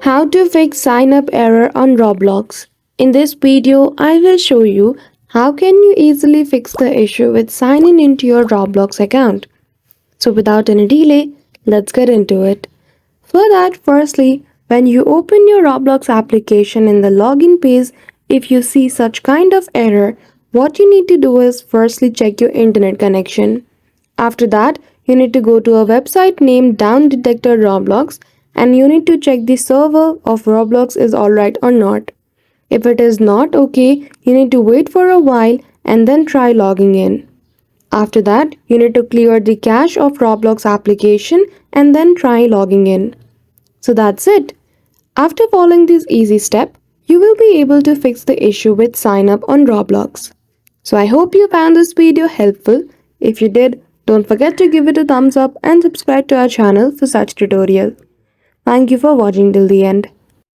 How to fix sign up error on Roblox. In this video, I will show you how can you easily fix the issue with signing into your Roblox account. So without any delay, let's get into it. For that, firstly, when you open your Roblox application in the login page, if you see such kind of error, what you need to do is firstly check your internet connection. After that, you need to go to a website named Down Detector Roblox and you need to check the server of Roblox is alright or not. If it is not okay, you need to wait for a while and then try logging in. After that, you need to clear the cache of Roblox application and then try logging in. So that's it. After following this easy step, you will be able to fix the issue with sign up on Roblox. So I hope you found this video helpful. If you did, don't forget to give it a thumbs up and subscribe to our channel for such tutorial. Thank you for watching till the end.